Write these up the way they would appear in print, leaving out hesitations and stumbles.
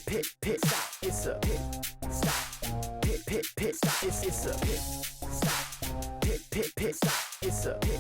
pit stop. It's a pit stop. Pit stop. It's a pit stop. Pit stop. It's a pit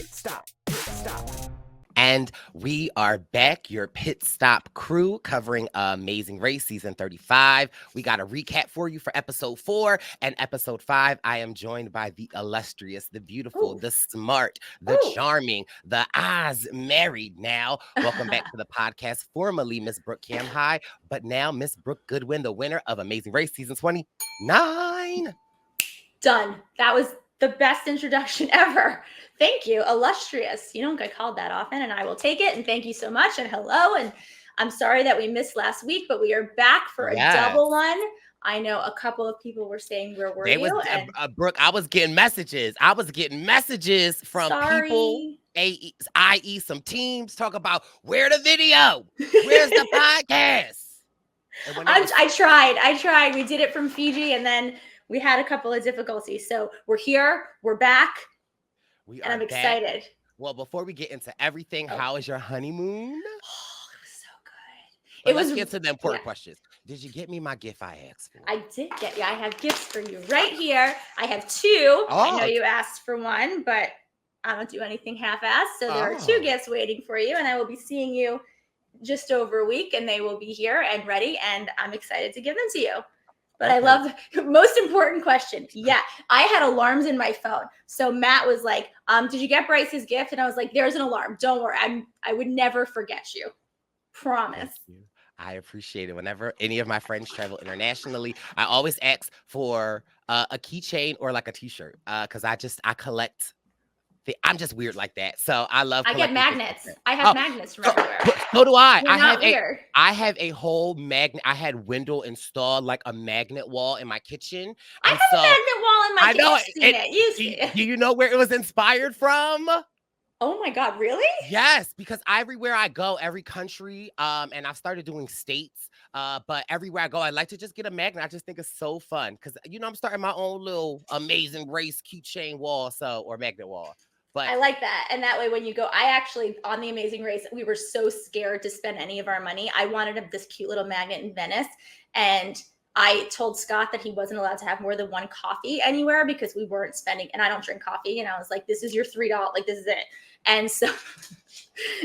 stop. Pit stop. And we are back, your Pit Stop crew, covering Amazing Race Season 35. We got a recap for you for Episode 4 and Episode 5. I am joined by the illustrious, the beautiful, the smart, the charming, the Oz married now. Welcome back to the podcast, formerly Miss Brooke Cam High, but now Miss Brooke Goodwin, the winner of Amazing Race Season 29. Done. That was the best introduction ever. Thank you. Illustrious. You don't get called that often, and I will take it. And thank you so much. And hello. And I'm sorry that we missed last week, but we are back for a double one. I know a couple of people were saying, where were you? Brooke, I was getting messages. From people, i.e. some teams, talk about, where the video? Where's the podcast? I tried. We did it from Fiji, and then we had a couple of difficulties. So we're here. We're back. And I'm excited. Well, before we get into everything, how is your honeymoon? Oh, it was so good. Let's get to the important questions. Did you get me my gift I asked for? I did get you. I have gifts for you right here. I have two. I know you asked for one, but I don't do anything half-assed. So there are two gifts waiting for you, and I will be seeing you just over a week, and they will be here and ready, and I'm excited to give them to you. But I love the most important question. Yeah, I had alarms in my phone. So Matt was like, did you get Brice's gift? And I was like, there's an alarm. Don't worry. I would never forget you. Promise. Thank you. I appreciate it. Whenever any of my friends travel internationally, I always ask for a keychain or like a t-shirt because I collect. I'm just weird like that. So I get magnets. I have magnets from everywhere. So do I. Weird. I have a whole magnet. I had Wendell installed like a magnet wall in my kitchen. I have a magnet wall in my kitchen. You've seen it. Do you know where it was inspired from? Oh my God, really? Yes, because everywhere I go, every country, and I've started doing states, but everywhere I go, I like to just get a magnet. I just think it's so fun because, I'm starting my own little Amazing Race keychain wall, or magnet wall. But I like that. And that way, when you go, I actually, on the Amazing Race, we were so scared to spend any of our money. I wanted this cute little magnet in Venice. And I told Scott that he wasn't allowed to have more than one coffee anywhere because we weren't spending, and I don't drink coffee. And I was like, this is your $3, like, this is it. And so,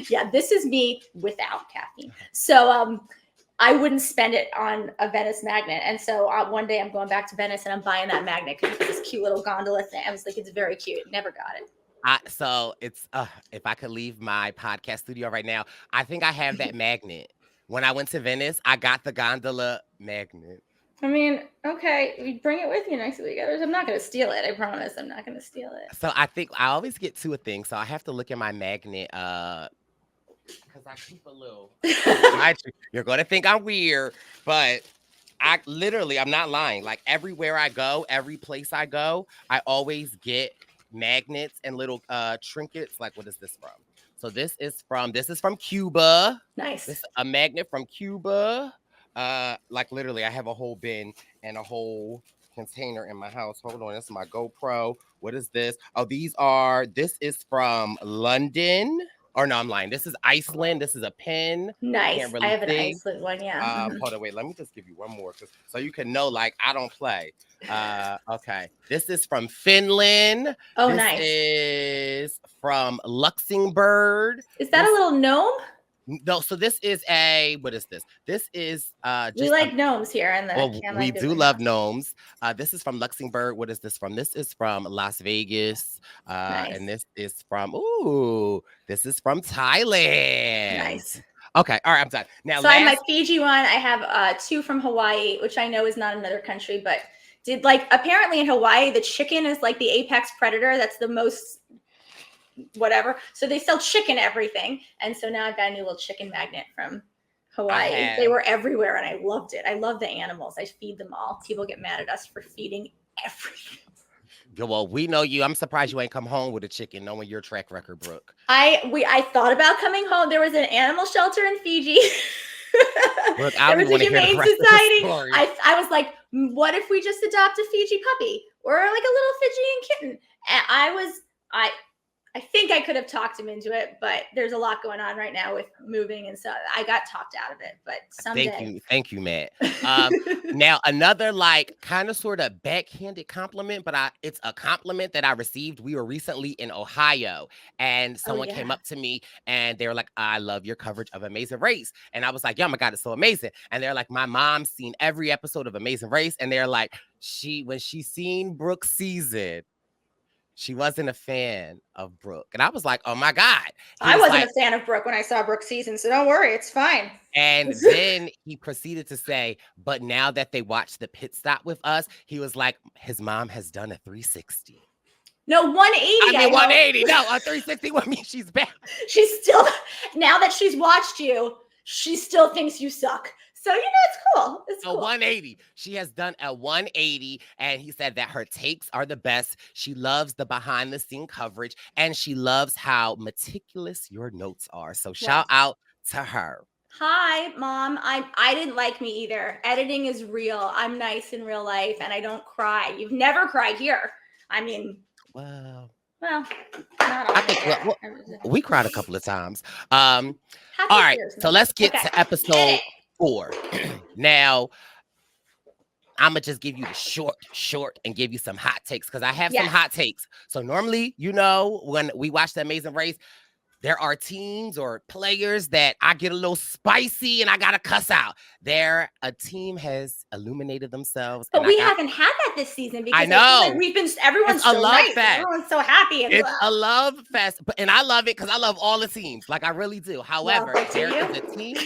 yeah, this is me without caffeine. So, I wouldn't spend it on a Venice magnet. And so one day I'm going back to Venice and I'm buying that magnet because it's this cute little gondola thing. I was like, it's very cute. Never got it. So it's if I could leave my podcast studio right now, I think I have that magnet. When I went to Venice, I got the gondola magnet. I mean, okay, you bring it with you next week. I'm not going to steal it. I promise I'm not going to steal it. So I think I always get two things. So I have to look at my magnet because I keep a little. You're going to think I'm weird, but I'm not lying. Like everywhere I go, every place I go, I always get magnets and little trinkets. Like, what is this from? So this is from Cuba. Nice. This is a magnet from Cuba. Like literally I have a whole bin and a whole container in my house. Hold on, this is my GoPro. What is this? This is from London. Or no, I'm lying. This is Iceland. This is a pen. Nice. I have an Iceland one, yeah. Hold on, wait. Let me just give you one more so you can know, like, I don't play. Okay. This is from Finland. Oh, nice. This is from Luxembourg. Is that a little gnome? No, so this is what is this? This is we like gnomes here in the we do love gnomes. This is from Luxembourg. What is this from? This is from Las Vegas. Nice. And this is from Thailand. Nice. Okay, all right, I'm done. Now, I have my Fiji one. I have two from Hawaii, which I know is not another country, but apparently in Hawaii, the chicken is like the apex predator. That's the most whatever. So they sell chicken everything. And so now I've got a new little chicken magnet from Hawaii. They were everywhere and I loved it. I love the animals. I feed them all. People get mad at us for feeding everything. Well, we know you. I'm surprised you ain't come home with a chicken, knowing your track record, Brooke. I thought about coming home. There was an animal shelter in Fiji. Look, I there was a humane society. I was like, what if we just adopt a Fiji puppy or like a little Fijian kitten? And I think I could have talked him into it, but there's a lot going on right now with moving and stuff. I got talked out of it, but someday. Thank you, Matt. Now another like kind of sort of backhanded compliment, but it's a compliment that I received. We were recently in Ohio, and Oh someone came yeah. up to me and they were like, "I love your coverage of Amazing Race," and I was like, "Yeah, oh my God, it's so amazing!" And they're like, "My mom's seen every episode of Amazing Race," and they're like, when she seen Brooke's season, she wasn't a fan of Brooke. And I was like, oh my God. He I was wasn't like, a fan of Brooke when I saw Brooke's season, so don't worry, it's fine. and then he proceeded to say, but now that they watched the pit stop with us, he was like, his mom has done a 360. No, 180. I mean, 180. No, a 360 would mean she's back. She's still, now that she's watched you, she still thinks you suck. So, it's cool. It's A cool. 180. She has done a 180. And he said that her takes are the best. She loves the behind the scene coverage. And she loves how meticulous your notes are. So shout out to her. Hi, Mom. I didn't like me either. Editing is real. I'm nice in real life and I don't cry. You've never cried here. I mean, well, not I think we cried a couple of times. Happy all right, tears, so let's get to episode 4. Now, I'm gonna just give you the short and give you some hot takes because I have some hot takes. So normally, when we watch The Amazing Race, there are teams or players that I get a little spicy and I gotta cuss out. A team has illuminated themselves. But we haven't had that this season because I know everyone's so nice. Fest. Everyone's so happy. And it's a love fest, and I love it because I love all the teams. Like I really do. However, there is a team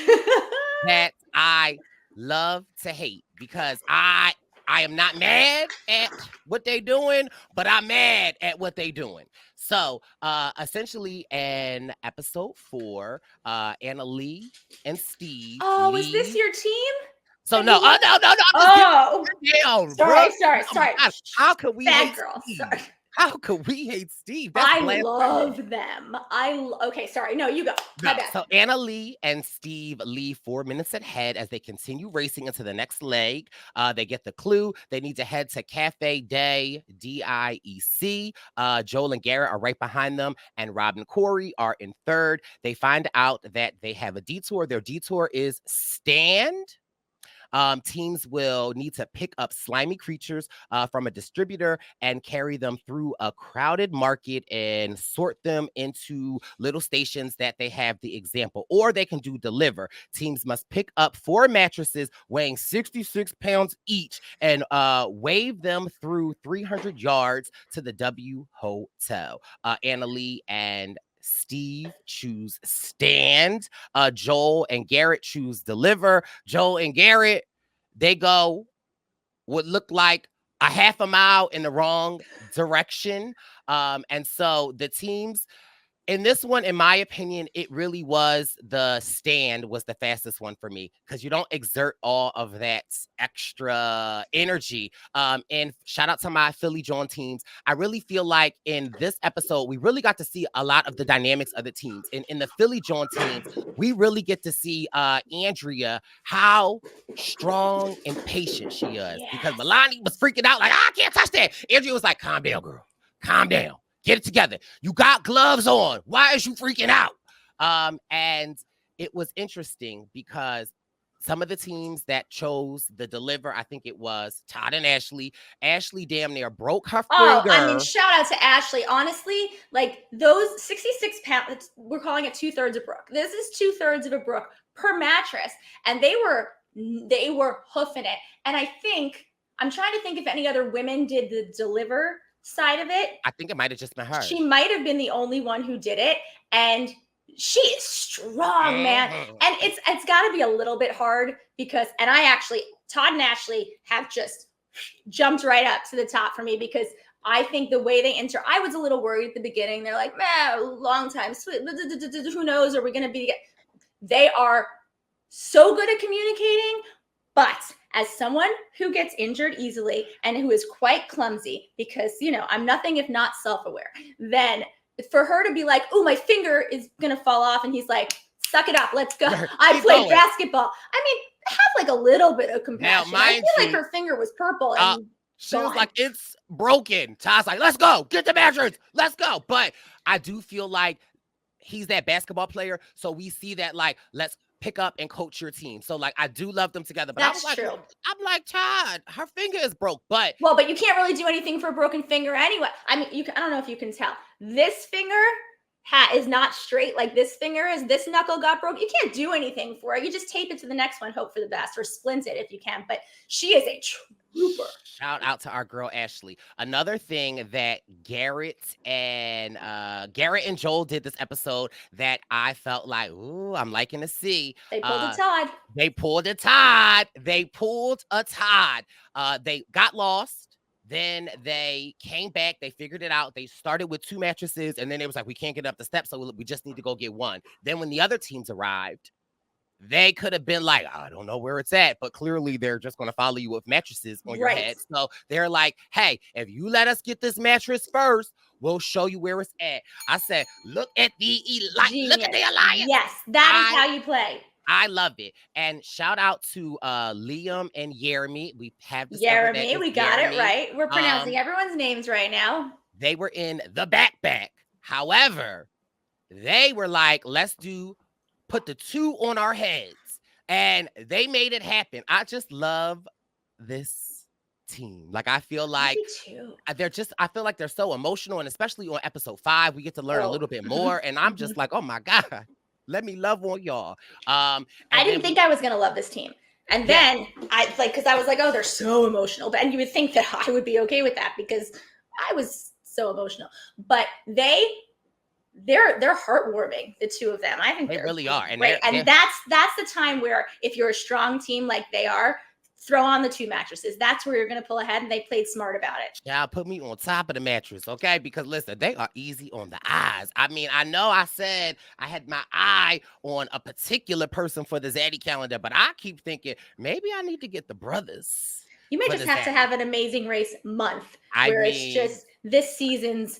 that I love to hate because I am not mad at what they're doing, but I'm mad at what they're doing. So essentially in episode 4, Anna Lee and Steve. Oh, was this your team? So no. Oh, sorry. Gosh, how could we Bad hate girl. Steve? Sorry. How could we hate Steve? I love them. Okay, sorry. No, you go. My bad. So Anna Lee and Steve leave 4 minutes ahead as they continue racing into the next leg. They get the clue. They need to head to Cafe Day, DIEC. Joel and Garrett are right behind them, and Rob and Corey are in third. They find out that they have a detour. Their detour is Stand. Teams will need to pick up slimy creatures from a distributor and carry them through a crowded market and sort them into little stations that they have the example, or they can do deliver. Teams must pick up 4 mattresses weighing 66 pounds each and wave them through 300 yards to the W Hotel. Anna Lee and Steve choose Stand. Joel and Garrett choose Deliver. Joel and Garrett, they go what looked like a half a mile in the wrong direction. And so the teams in this one, in my opinion, it really was the Stand was the fastest one for me because you don't exert all of that extra energy. And shout out to my Philly John teams. I really feel like in this episode, we really got to see a lot of the dynamics of the teams. In the Philly John teams, we really get to see Andrea, how strong and patient she is. Because Milani was freaking out like, I can't touch that. Andrea was like, calm down, girl. Calm down. Get it together. You got gloves on. Why is you freaking out? And it was interesting because some of the teams that chose the Deliver, I think it was Todd and Ashley. Ashley damn near broke her finger. I mean, shout out to Ashley. Honestly, like those 66 pounds, we're calling it 2/3 of Brooke. This is 2/3 of a Brooke per mattress. And they were hoofing it. And I'm trying to think if any other women did the Deliver side of it. I think it might have just been her. She might have been the only one who did it, and she is strong, man. And it's got to be a little bit hard because, and Todd and Ashley have just jumped right up to the top for me because I think the way they I was a little worried at the beginning. They're like, man, long time, who knows? Are we going to be? They are so good at communicating, but as someone who gets injured easily and who is quite clumsy, because, I'm nothing if not self-aware, then for her to be like, oh, my finger is going to fall off. And he's like, suck it up. Let's go. I played basketball. I mean, have like a little bit of compassion. I feel like her finger was purple. And She was gone. like, it's broken. Ty's like, let's go. Get the mattress. Let's go. But I do feel like he's that basketball player. So we see that, like, let's pick up and coach your team. So, like, I do love them together. But That's I was like, true. I'm like, Todd, her finger is broke. But Well, but you can't really do anything for a broken finger anyway. I mean, I don't know if you can tell. This finger is not straight like this finger is. This knuckle got broke. You can't do anything for it. You just tape it to the next one, hope for the best, or splint it if you can. But she is a trooper. shout out to our girl Ashley. Another thing that Garrett and Joel did this episode that I felt like, ooh, I'm liking to see. They pulled a Todd. They pulled a Todd. They got lost. Then they came back. They figured it out. They started with 2 mattresses, and then it was like, we can't get up the steps, so we just need to go get one. Then when the other teams arrived, they could have been like, I don't know where it's at, but clearly they're just going to follow you with mattresses on your head. So they're like, hey, if you let us get this mattress first, we'll show you where it's at. I said, look at the alliance. Yes, that is how you play. I love it. And shout out to Liam and Jeremy. We have Jeremy. We got it right. We're pronouncing everyone's names right now. They were in the backpack. However, they were like, let's put the 2 on our heads. And they made it happen. I just love this team. Like, I feel like I feel like they're so emotional. And especially on episode 5, we get to learn a little bit more. And I'm just like, oh my God. Let me love on y'all. I didn't think I was going to love this team. And then because I was like, oh, they're so emotional. And you would think that I would be okay with that because I was so emotional. But they're heartwarming, the 2 of them. I think they really are. And that's the time where if you're a strong team like they are, throw on the 2 mattresses. That's where you're going to pull ahead, and they played smart about it. Yeah, put me on top of the mattress, okay? Because listen, they are easy on the eyes. I mean, I know I said I had my eye on a particular person for the Zaddy calendar, but I keep thinking maybe I need to get the brothers. You may just have to have an Amazing Race month where it's just this season's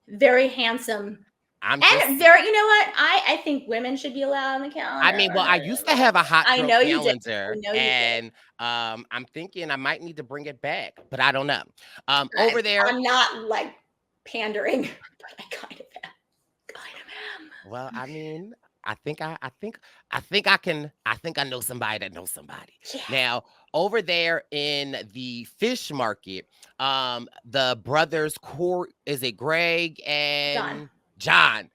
very handsome. You know what? I think women should be allowed on the calendar. I mean, well, I used to have a hot girl calendar, and I'm thinking I might need to bring it back, but I don't know. Over there, I'm not like pandering, but I kind of am. Well, I mean, I think I know somebody that knows somebody. Yeah. Now, over there in the fish market, the brothers, is it Greg and John?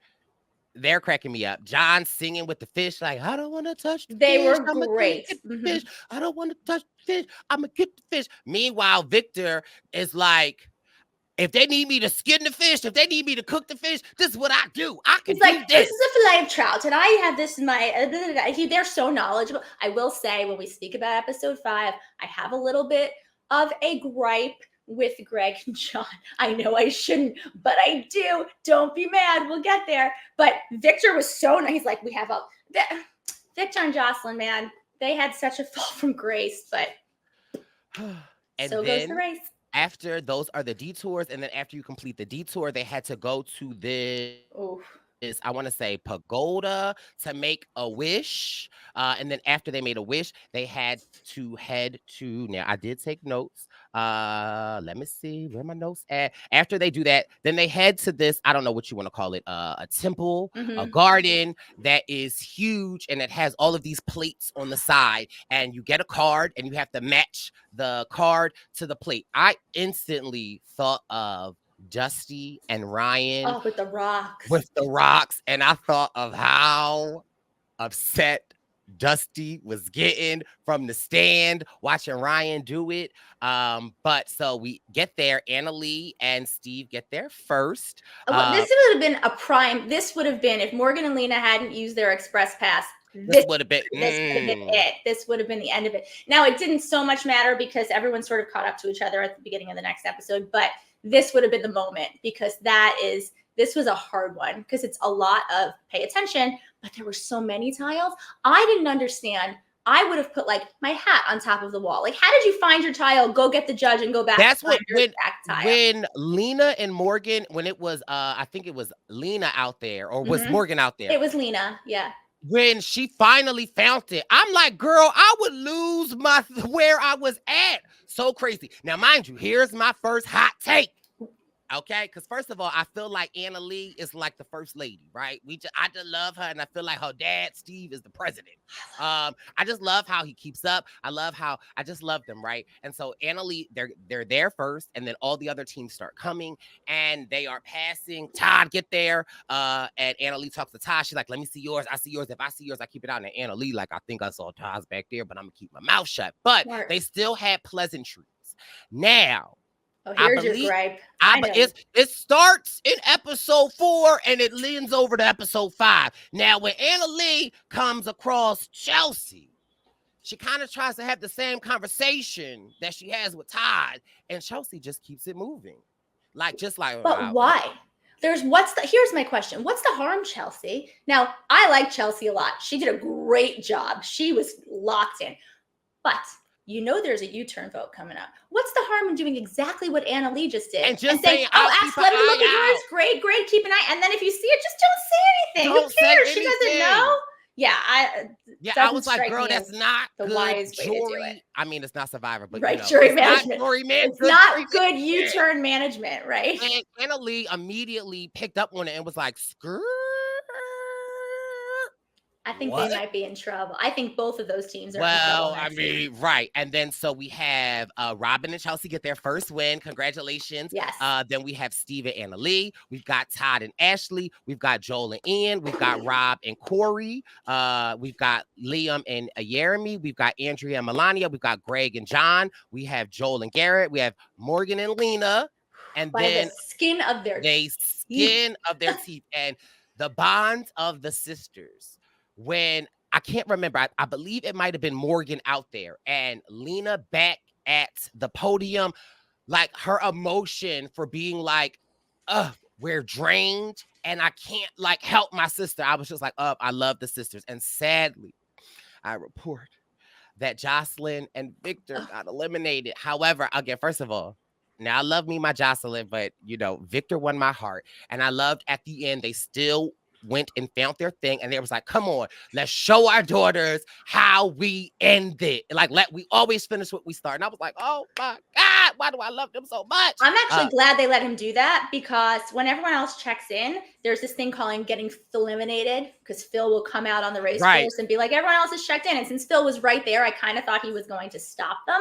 They're cracking me up. John singing with the fish, like, I don't want to touch the fish. They were great. Fish. I don't want to touch the fish. I'm going to get the fish. Meanwhile, Victor is like, if they need me to skin the fish, if they need me to cook the fish, this is what I do. I can do this. This is a fillet of trout, and I have this in my. They're so knowledgeable. I will say, when we speak about episode 5, I have a little bit of a gripe with Greg and John. I know I shouldn't, but I do. Don't be mad. We'll get there. But Victor was so nice. He's like, we have Victor and Jocelyn, man. They had such a fall from grace, but so goes the race. After those are the detours, and then after you complete the detour, they had to go to this. I want to say pagoda to make a wish. And then after they made a wish, they had to head to, now I did take notes. Let me see where my notes at. After they do that, then they head to this, I don't know what you want to call it, a temple, a garden that is huge, and it has all of these plates on the side, and you get a card and you have to match the card to the plate. I instantly thought of Dusty and Ryan. Oh, with the rocks. And I thought of how upset Dusty was getting from the stand watching Ryan do it. But so we get there. Annalie and Steve get there first. This would have been a prime. This would have been, if Morgan and Lena hadn't used their express pass, this would have been it. This would have been the end of it. Now, it didn't so much matter because everyone sort of caught up to each other at the beginning of the next episode, but this would have been the moment, because this was a hard one, because it's a lot of pay attention, but there were so many tiles. I didn't understand. I would have put like my hat on top of the wall. Like, how did you find your tile? Go get the judge and go back. That's what when Lena and Morgan, when it was I think it was Lena out there, or was Morgan out there? It was Lena, yeah. when she finally found it, I'm like, girl, I would lose where I was at. So crazy. Now, mind you, here's my first hot take. Okay, because first of all, I feel like Anna Lee is like the first lady, right? I just love her, and I feel like her dad, Steve, is the president. I just love how he keeps up. I just love them, right? And so Anna Lee, they're there first, and then all the other teams start coming, and they are passing. Todd get there, and Anna Lee talks to Todd. She's like, "Let me see yours. I see yours. If I see yours, I keep it out." And Anna Lee, like, I think I saw Todd's back there, but I'm gonna keep my mouth shut. But Smart. they still had pleasantries. Now. Oh, here's your gripe. It starts in episode 4 and it leans over to episode 5. Now, when Anna Lee comes across Chelsea, she kind of tries to have the same conversation that she has with Todd, and Chelsea just keeps it moving. But why? Here's my question. What's the harm, Chelsea? Now, I like Chelsea a lot. She did a great job. She was locked in. But you know there's a U-turn vote coming up. What's the harm in doing exactly what Anna Lee just did? And just saying, let me look at yours. Great, keep an eye. And then if you see it, just don't say anything. Who cares? She doesn't know. Yeah, I was like, girl, that's not the good wise way to do jury. it. I mean, it's not Survivor, but right, jury it's management. It's not good U-turn management, right? And Anna Lee immediately picked up on it and was like, skirt. I think they might be in trouble. I think both of those teams are in trouble. Right. And then so we have Robin and Chelsea get their first win. Congratulations. Yes. Then we have Steve and Anna Lee. We've got Todd and Ashley. We've got Joel and Ian. We've got Rob and Corey. We've got Liam and Jeremy. We've got Andrea and Melania. We've got Greg and John. We have Joel and Garrett. We have Morgan and Lena. And then the skin of their teeth and the bonds of the sisters. When I can't remember, I believe it might have been Morgan out there and Lena back at the podium, like her emotion for being like, we're drained and I can't like help my sister. I was just like, I love the sisters. And sadly, I report that Jocelyn and Victor got eliminated. However, again, first of all, now I love me my Jocelyn, but Victor won my heart. And I loved at the end, they still went and found their thing, and they was like, come on, let's show our daughters how we end it. Like, we always finish what we start. And I was like, oh my God, why do I love them so much? I'm actually glad they let him do that, because when everyone else checks in, there's this thing called getting eliminated, because Phil will come out on the race course and be like, everyone else is checked in. And since Phil was right there, I kind of thought he was going to stop them.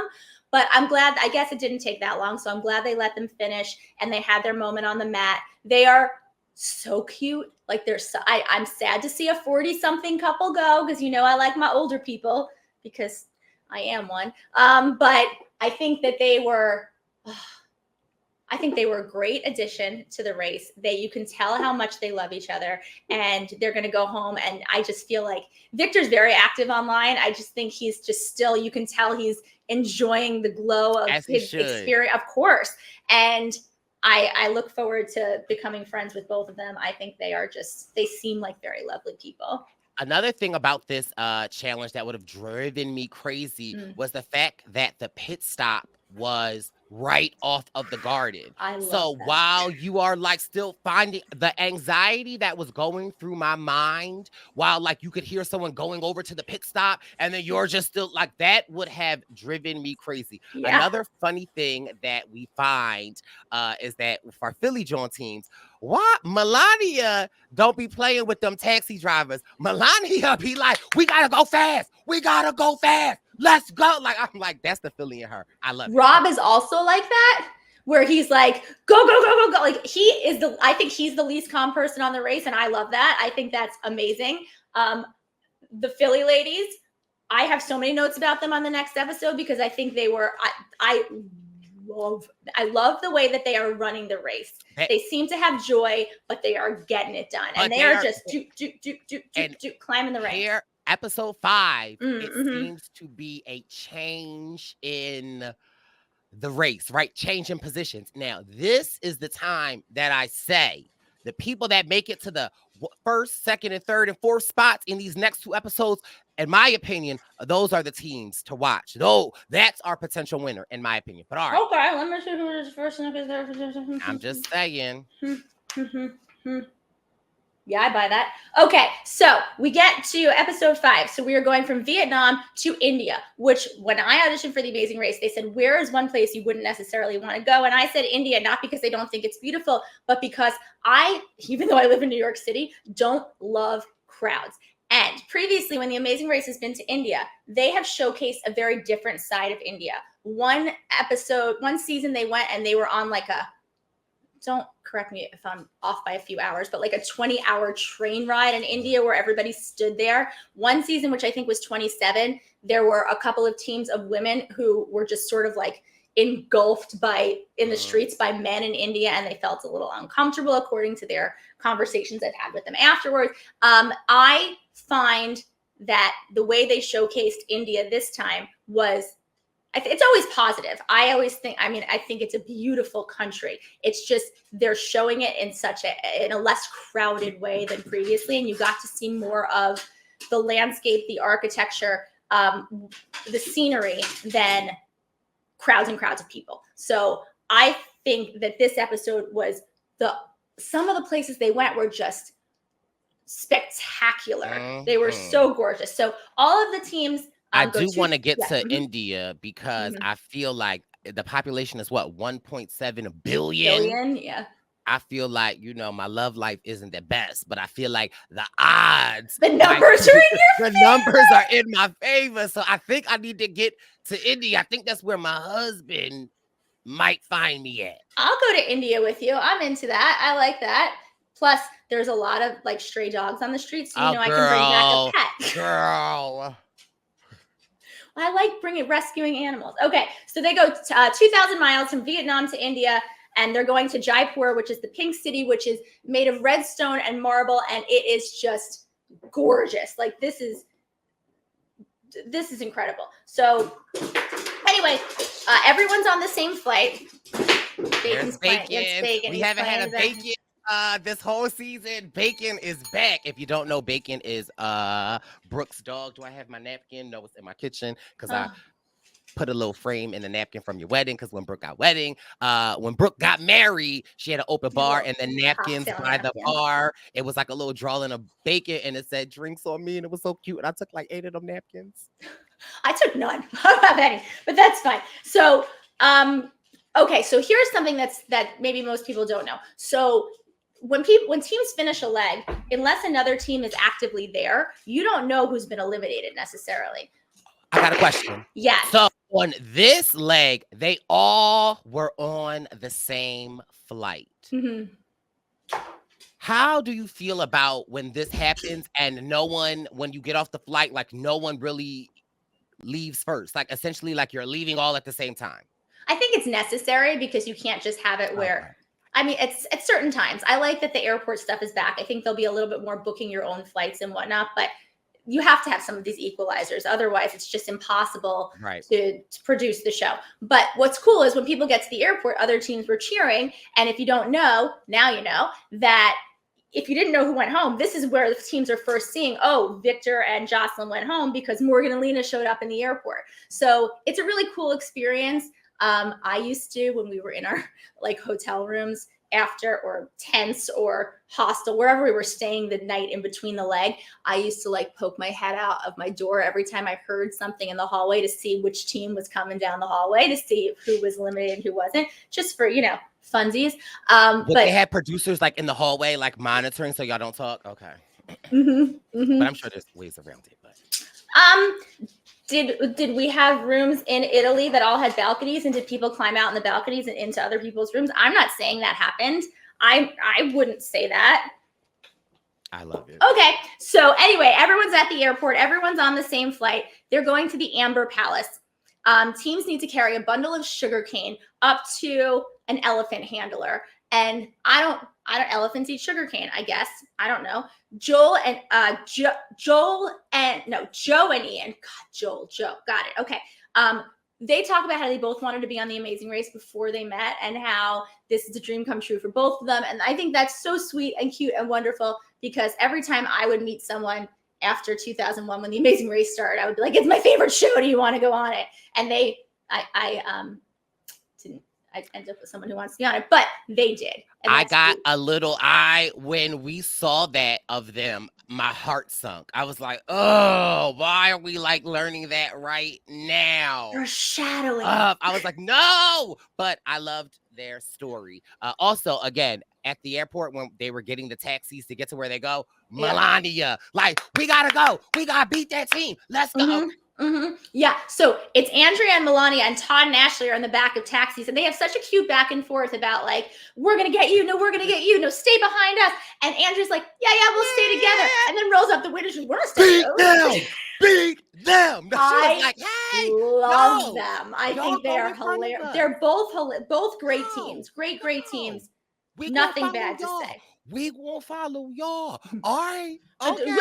But I'm glad, I guess it didn't take that long. So I'm glad they let them finish and they had their moment on the mat. They are so cute. Like I'm sad to see a 40-something couple go, because I like my older people, because I am one. But I think that they were a great addition to the race. You can tell how much they love each other, and they're going to go home. And I just feel like Victor's very active online. I just think he's just still, you can tell he's enjoying the glow of his experience, of course. And I look forward to becoming friends with both of them. I think they seem like very lovely people. Another thing about this challenge that would have driven me crazy was the fact that the pit stop was right off of the garden. I love that. While you are like still finding the anxiety that was going through my mind, while like you could hear someone going over to the pit stop and then you're just still like, that would have driven me crazy. Yeah. Another funny thing that we find is that for our Philly joint teams, why Melania don't be playing with them taxi drivers. Melania be like, we gotta go fast. Let's go. Like, I'm like, that's the Philly in her. I love it. Rob is also like that, where he's like, go. Like I think he's the least calm person on the race. And I love that. I think that's amazing. The Philly ladies, I have so many notes about them on the next episode, because I think they were, I love the way that they are running the race. They seem to have joy, but they are getting it done. And they are just climbing the ranks. Here, episode 5, it seems to be a change in the race, right? Change in positions. Now, this is the time that I say the people that make it to the first, second, and third, and fourth spots in these next 2 episodes, in my opinion, those are the teams to watch. That's our potential winner, in my opinion. But all right. Okay, let me see who is first and third. I'm just saying. Yeah, I buy that. Okay, so we get to episode 5. So we are going from Vietnam to India, which when I auditioned for The Amazing Race, they said, where is one place you wouldn't necessarily want to go? And I said India, not because I don't think it's beautiful, but because I, even though I live in New York City, don't love crowds. And previously, when The Amazing Race has been to India, they have showcased a very different side of India. One season they went and they were on like a, don't correct me if I'm off by a few hours, but like a 20-hour train ride in India where everybody stood there. One season, which I think was 27, there were a couple of teams of women who were just sort of like engulfed in the streets by men in India, and they felt a little uncomfortable according to their conversations I've had with them afterwards. I find that the way they showcased India this time was, it's always positive. I think it's a beautiful country. It's just they're showing it in a less crowded way than previously, and you got to see more of the landscape, the architecture, the scenery than crowds and crowds of people. So I think that this episode was some of the places they went were just spectacular. They were so gorgeous. So all of the teams. I do want to get to India because I feel like the population is what, 1.7 billion? Yeah. I feel like, my love life isn't the best, but I feel like the odds. The numbers are in your favor. The numbers are in my favor. So I think I need to get to India. I think that's where my husband might find me at. I'll go to India with you. I'm into that. I like that. Plus, there's a lot of like stray dogs on the streets. So, I can bring back a pet. Girl. I like rescuing animals. Okay, so they go 2,000 miles from Vietnam to India, and they're going to Jaipur, which is the pink city, which is made of red stone and marble, and it is just gorgeous. Like this is incredible. So anyway, everyone's on the same flight. There's bacon. We haven't had a bacon this whole season. Bacon is back. If you don't know, Bacon is Brooke's dog. Do I have my napkin? No, it's in my kitchen because I put a little frame in the napkin from your wedding, because when Brooke got married, she had an open bar, and the napkins by the bar, it was like a little drawing of Bacon, and it said drinks on me, and it was so cute. And I took like 8 of them napkins. I took none. I don't have any, but that's fine. So okay, so here's something that maybe most people don't know. So when teams finish a leg, unless another team is actively there, you don't know who's been eliminated necessarily. I got a question. Yeah. So on this leg, they all were on the same flight. How do you feel about when this happens and when you get off the flight, like no one really leaves first? Like essentially like you're leaving all at the same time. I think it's necessary because you can't just have it where, it's at certain times. I like that the airport stuff is back. I think there'll be a little bit more booking your own flights and whatnot, but you have to have some of these equalizers. Otherwise, it's just impossible to produce the show. But what's cool is when people get to the airport, other teams were cheering. And if you don't know, now you know that if you didn't know who went home, this is where the teams are first seeing, oh, Victor and Jocelyn went home because Morgan and Lena showed up in the airport. So it's a really cool experience. I used to, when we were in our like hotel rooms after, or tents or hostel, wherever we were staying the night in between the leg, I used to like poke my head out of my door every time I heard something in the hallway to see which team was coming down the hallway, to see who was eliminated and who wasn't, just for, funsies. But they had producers like in the hallway, like monitoring so y'all don't talk. Okay. But I'm sure there's ways around it. But Did we have rooms in Italy that all had balconies, and did people climb out in the balconies and into other people's rooms? I'm not saying that happened. I wouldn't say that. I love it. Okay. So anyway, everyone's at the airport. Everyone's on the same flight. They're going to the Amber Palace. Teams need to carry a bundle of sugarcane up to an elephant handler. And elephants eat sugarcane, I guess. I don't know. Joe and Ian. God, Joe. Got it. Okay. They talk about how they both wanted to be on The Amazing Race before they met, and how this is a dream come true for both of them. And I think that's so sweet and cute and wonderful, because every time I would meet someone after 2001, when The Amazing Race started, I would be like, it's my favorite show. Do you want to go on it? And I'd end up with someone who wants to be on it, but they did. And I got a little when we saw that of them, my heart sunk. I was like, oh, why are we like learning that right now? Foreshadowing. I was like, no, but I loved their story. Also, again, at the airport when they were getting the taxis to get to where they go, Melania, like, we gotta go. We gotta beat that team. Let's go. Yeah. So it's Andrea and Melania and Todd and Ashley are in the back of taxis, and they have such a cute back and forth about like, we're gonna get you. No, we're gonna get you. No, stay behind us. And Andrea's like, yeah, we'll stay together. And then rolls up the window. She's, we're not staying together. Beat them. I like, hey, love them. I think they are hilarious. They're both great teams. Great teams. Nothing bad to say. We won't follow y'all. All right. Okay.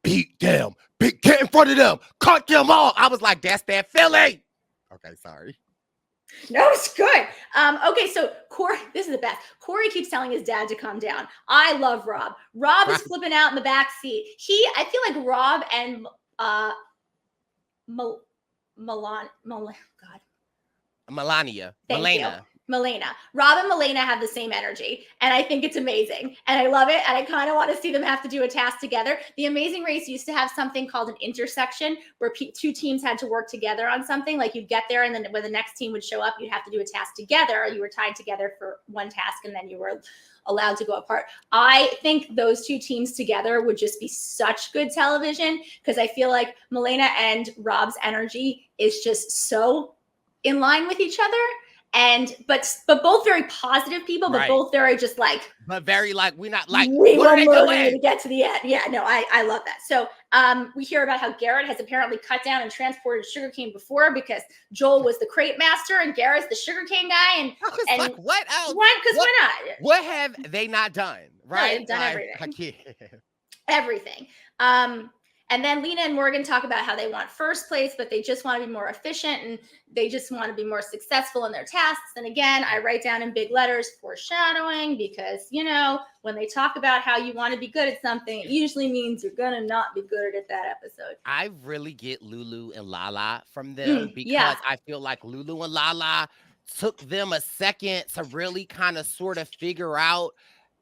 Beat them. Get in front of them. Cut them off. I was like, that's that Philly. Okay, sorry. No, it's good. Okay, so Corey, this is the best. Corey keeps telling his dad to calm down. I love Rob. Rob is flipping out in the back seat. I feel like Rob and Melena. Rob and Melena have the same energy, and I think it's amazing, and I love it, and I kind of want to see them have to do a task together. The Amazing Race used to have something called an intersection where two teams had to work together on something. Like you'd get there, and then when the next team would show up, you'd have to do a task together, or you were tied together for one task, and then you were allowed to go apart. I think those two teams together would just be such good television, because I feel like Melena and Rob's energy is just so in line with each other. But both very positive people, but both very just like, but very like, we're not like, we were moving to get to the end. Yeah, no, I love that. So we hear about how Garrett has apparently cut down and transported sugarcane before, because Joel was the crate master and Garrett's the sugarcane guy. And like, what else? Because why not? What have they not done? Right? They've done everything. Everything. And then Lena and Morgan talk about how they want first place, but they just want to be more efficient and they just want to be more successful in their tasks. And again, I write down in big letters, foreshadowing, because, when they talk about how you want to be good at something, it usually means you're going to not be good at it that episode. I really get Lulu and Lala from them because I feel like Lulu and Lala took them a second to really kind of sort of figure out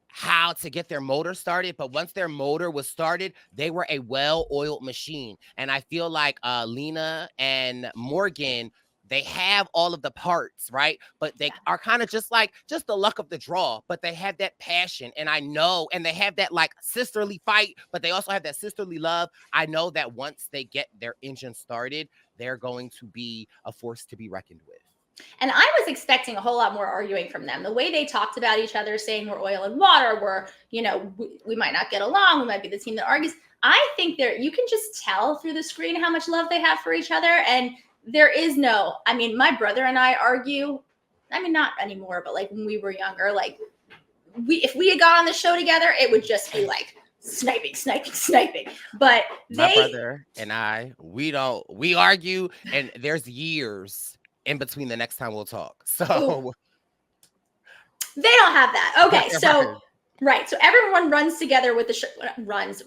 how to get their motor started. But once their motor was started, they were a well-oiled machine. And I feel like Lena and Morgan, they have all of the parts, right? But they are kind of just the luck of the draw, but they have that passion. And I know, and they have that like sisterly fight, but they also have that sisterly love. I know that once they get their engine started, they're going to be a force to be reckoned with. And I was expecting a whole lot more arguing from them. The way they talked about each other, saying we're oil and water, we're, we might not get along, we might be the team that argues. I think you can just tell through the screen how much love they have for each other. And there is my brother and I argue, not anymore, but like when we were younger, like if we had gone on the show together, it would just be like sniping. But my brother and I, we argue, and there's years in between the next time we'll talk. So they don't have that. Okay. So, right. So everyone runs together with runs,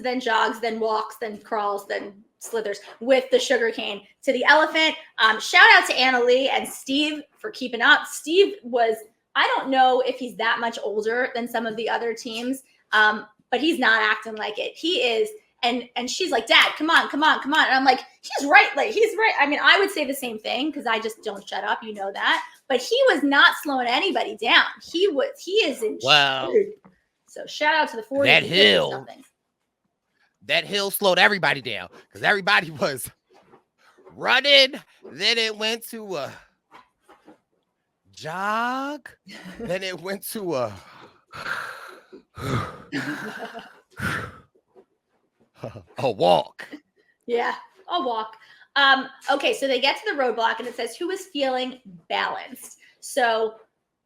then jogs, then walks, then crawls, then slithers with the sugarcane to the elephant. Shout out to Anna Lee and Steve for keeping up. Steve I don't know if he's that much older than some of the other teams, but he's not acting like it. He is. And she's like, Dad, come on. And I'm like, he's right. I would say the same thing because I just don't shut up. You know that. But he was not slowing anybody down. He is in. Wow. So shout out to the 40s. That hill slowed everybody down because everybody was running. Then it went to a jog. Then it went to a walk. Yeah, a walk. Okay, so they get to the roadblock and it says, who is feeling balanced? So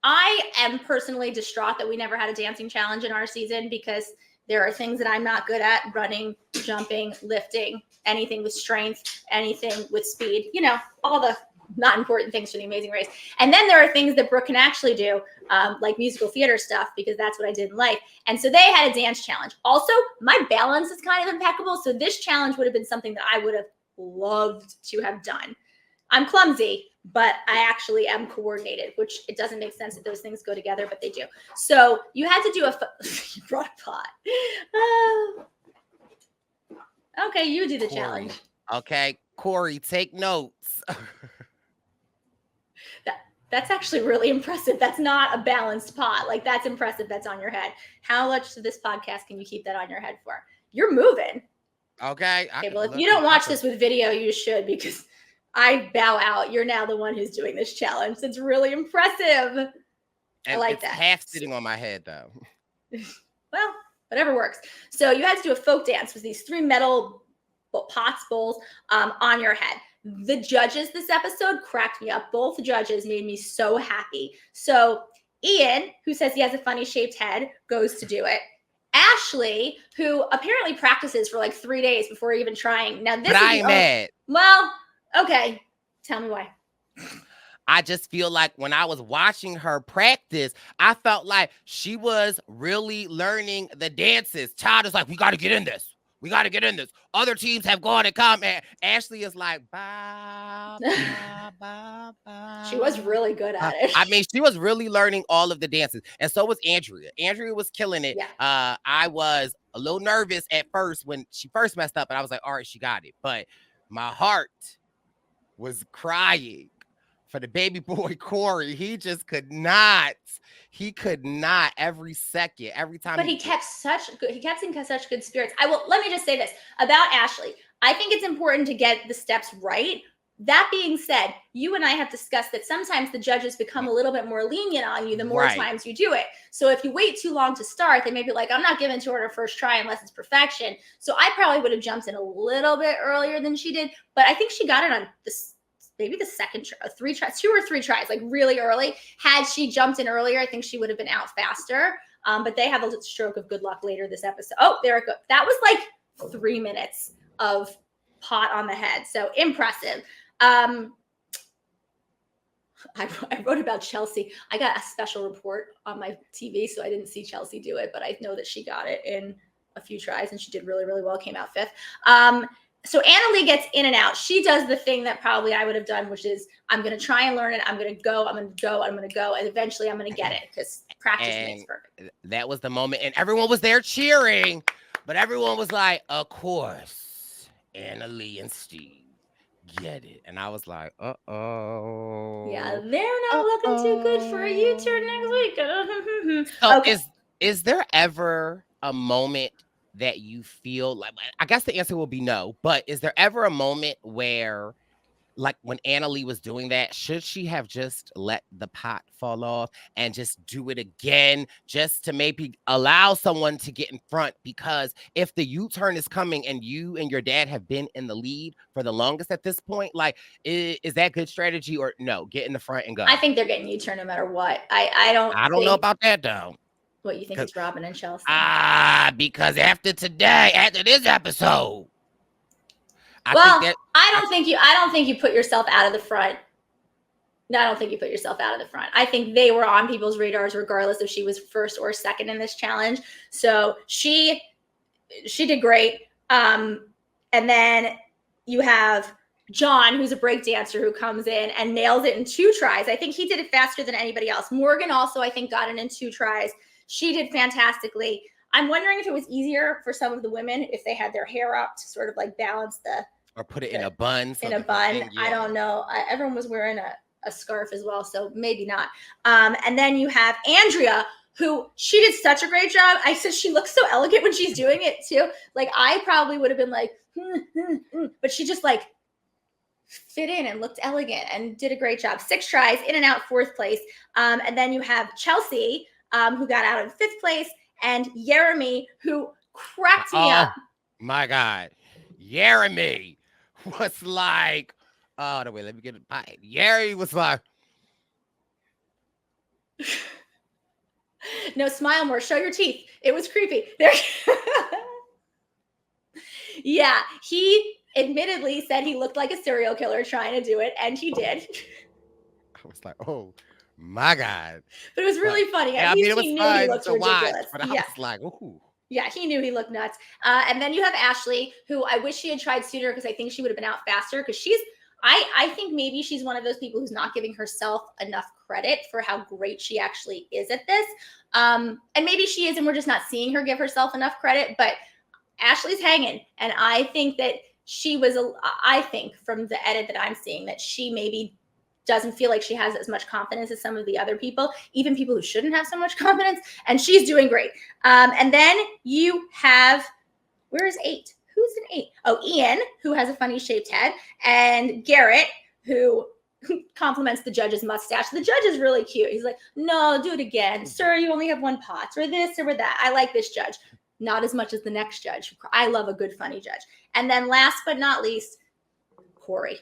I am personally distraught that we never had a dancing challenge in our season because there are things that I'm not good at: running, jumping, lifting, anything with strength, anything with speed, all the not important things for the Amazing Race. And then there are things that Brooke can actually do, like musical theater stuff, because that's what I did in life. And so they had a dance challenge. Also, my balance is kind of impeccable. So this challenge would have been something that I would have loved to have done. I'm clumsy, but I actually am coordinated, which it doesn't make sense that those things go together, but they do. So you had to do you brought a pot. Okay, you do the Corey. challenge. Okay, Corey, take notes. That's actually really impressive. That's not a balanced pot. Like, that's impressive. That's on your head. How much of this podcast can you keep that on your head for? You're moving. Okay. Okay, well, if you don't watch this with video, you should, because I bow out. You're now the one who's doing this challenge. It's really impressive. I like it's that. Half sitting on my head, though. Well, whatever works. So you had to do a folk dance with these 3 metal pots, bowls on your head. The judges this episode cracked me up. Both judges made me so happy. So Ian, who says he has a funny shaped head, goes to do it. Ashley, who apparently practices for like 3 days before even trying. Now, But I ain't mad. Well, okay. Tell me why. I just feel like when I was watching her practice, I felt like she was really learning the dances. Todd is like, we got to get in this. We got to get in this. Other teams have gone and come. And Ashley is like, ba, ba, ba, ba. She was really good at it. I mean, she was really learning all of the dances. And so was Andrea. Andrea was killing it. Yeah. I was a little nervous at first when she first messed up. And I was like, all right, she got it. But my heart was crying for the baby boy, Corey. He just could not. He could not every second, every time. But he kept in such good spirits. Let me just say this about Ashley. I think it's important to get the steps right. That being said, you and I have discussed that sometimes the judges become a little bit more lenient on you the more times you do it. So if you wait too long to start, they may be like, I'm not giving to her first try unless it's perfection. So I probably would have jumped in a little bit earlier than she did. But I think she got it on maybe the second try, 2 or 3 tries, like really early. Had she jumped in earlier, I think she would have been out faster. But they have a stroke of good luck later this episode. Oh, there it goes. That was like 3 minutes of pot on the head. So impressive. I wrote about Chelsea. I got a special report on my TV, so I didn't see Chelsea do it, but I know that she got it in a few tries and she did really, really well, came out 5th. So Annalee gets in and out. She does the thing that probably I would have done, which is I'm going to try and learn it. I'm going to go. And eventually I'm going to get it because practice makes perfect. That was the moment. And everyone was there cheering, but everyone was like, of course, Annalee and Steve get it. And I was like, uh-oh. Yeah, they're not looking too good for a U-turn next week. So okay. Is there ever a moment that you feel like, I guess the answer will be no, but is there ever a moment where, like when Annalee was doing that, should she have just let the pot fall off and just do it again, just to maybe allow someone to get in front? Because if the U-turn is coming and you and your dad have been in the lead for the longest at this point, like, is that good strategy or no? Get in the front and go. I think they're getting U-turn no matter what. I don't know about that though. What, you think it's Robin and Chelsea? Because after this episode, I don't think you put yourself out of the front. No, I don't think you put yourself out of the front. I think they were on people's radars regardless if she was first or second in this challenge. So she did great. And then you have John, who's a break dancer, who comes in and nails it in 2 tries. I think he did it faster than anybody else. Morgan also, I think, got it in 2 tries. She did fantastically. I'm wondering if it was easier for some of the women if they had their hair up to sort of like balance or put it in a bun. In a bun. Yeah. I don't know. Everyone was wearing a scarf as well, so maybe not. And then you have Andrea, who she did such a great job. I said she looks so elegant when she's doing it too. Like I probably would have been like, but she just like fit in and looked elegant and did a great job. 6 tries, in and out, 4th place. And then you have Chelsea, who got out in 5th place, and Jeremy, who cracked me up. My God. Jeremy was like, oh, no, wait, let me get it. Jeremy was like, no, smile more, show your teeth. It was creepy. There. Yeah, he admittedly said he looked like a serial killer trying to do it, and he did. I was like, oh my God. But it was really funny. At least he knew he looked ridiculous. But I was like, ooh. Yeah, he knew he looked nuts. And then you have Ashley, who I wish she had tried sooner because I think she would have been out faster because she's I think maybe she's one of those people who's not giving herself enough credit for how great she actually is at this. And maybe she is, and we're just not seeing her give herself enough credit. But Ashley's hanging, and I think that she was. I think from the edit that I'm seeing that she maybe doesn't feel like she has as much confidence as some of the other people, even people who shouldn't have so much confidence. And she's doing great. And then you have, where is 8? Who's an 8? Oh, Ian, who has a funny shaped head, and Garrett, who compliments the judge's mustache. The judge is really cute. He's like, no, do it again. Sir, you only have one pot, or this or that. I like this judge. Not as much as the next judge. I love a good, funny judge. And then last but not least, Corey.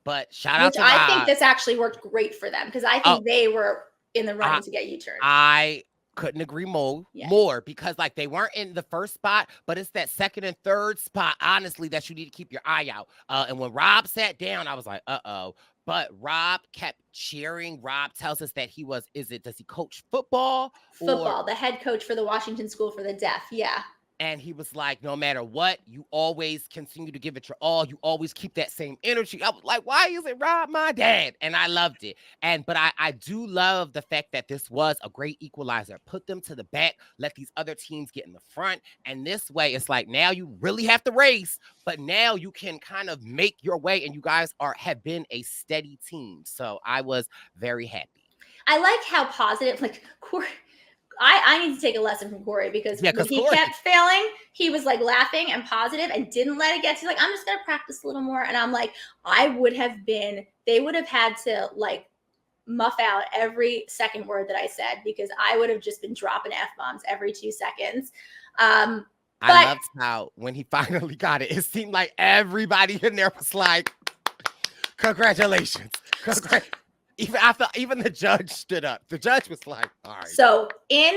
But shout out to I Rob. think this actually worked great for them because I think they were in the running to get U-turned. I couldn't agree more because like they weren't in the first spot, but it's that second and third spot, honestly, that you need to keep your eye out. And when Rob sat down, I was like, uh-oh. But Rob kept cheering. Rob tells us that does he coach football? Football, the head coach for the Washington School for the Deaf. Yeah. And he was like, no matter what, you always continue to give it your all. You always keep that same energy. I was like, why isn't Rob my dad? And I loved it. But I do love the fact that this was a great equalizer. Put them to the back, let these other teams get in the front. And this way, it's like now you really have to race, but now you can kind of make your way. And you guys have been a steady team. So I was very happy. I like how positive, like, Corey. I need to take a lesson from Corey because when he kept failing, he was like laughing and positive and didn't let it get to, he's like, I'm just going to practice a little more. And I'm like, they would have had to like muff out every second word that I said because I would have just been dropping F-bombs every 2 seconds. I loved how when he finally got it seemed like everybody in there was like, congratulations. Even the judge stood up. The judge was like, all right. So in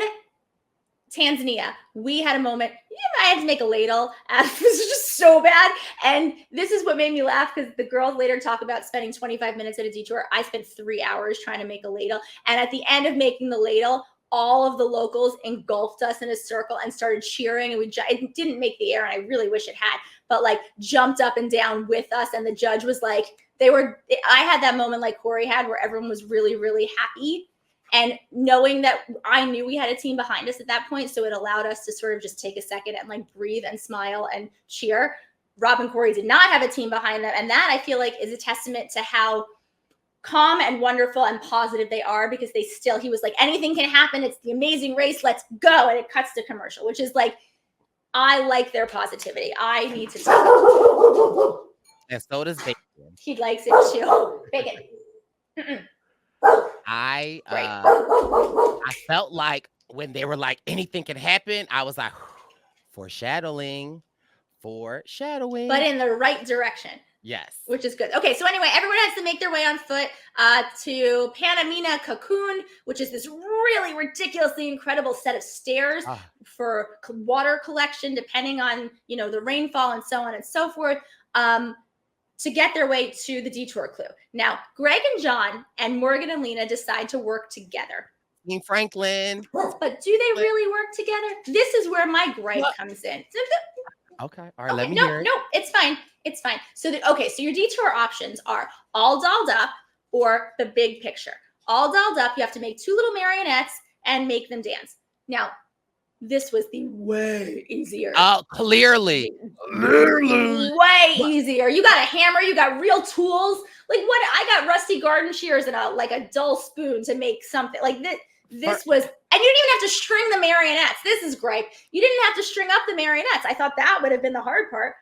Tanzania, we had a moment. I had to make a ladle. This was just so bad. And this is what made me laugh because the girls later talk about spending 25 minutes at a detour. I spent 3 hours trying to make a ladle. And at the end of making the ladle, all of the locals engulfed us in a circle and started cheering. And it didn't make the air, and I really wish it had, but like jumped up and down with us. And the judge was like, I had that moment like Corey had where everyone was really, really happy. And knowing that I knew we had a team behind us at that point. So it allowed us to sort of just take a second and like breathe and smile and cheer. Rob and Corey did not have a team behind them. And that I feel like is a testament to how calm and wonderful and positive they are because he was like, anything can happen. It's the amazing race. Let's go. And it cuts to commercial, which is like, I like their positivity. I need to tell. And so does Bacon. He likes it too. Bacon. I felt like when they were like, anything can happen, I was like, foreshadowing. But in the right direction. Yes. Which is good. Okay, so anyway, everyone has to make their way on foot to Panamina Cocoon, which is this really ridiculously incredible set of stairs for water collection, depending on, the rainfall and so on and so forth, to get their way to the detour clue. Now, Greg and John and Morgan and Lena decide to work together. Team Franklin. But do they really work together? This is where my gripe comes in. Okay. All right, let me hear it. No, it's fine. It's fine. So your detour options are all dolled up or the big picture. All dolled up, you have to make 2 little marionettes and make them dance. Now, this was the way easier. Oh, clearly. Way easier. You got a hammer, you got real tools. Like what? I got rusty garden shears and a dull spoon to make something. Like this was, and you didn't even have to string the marionettes. This is great. You didn't have to string up the marionettes. I thought that would have been the hard part.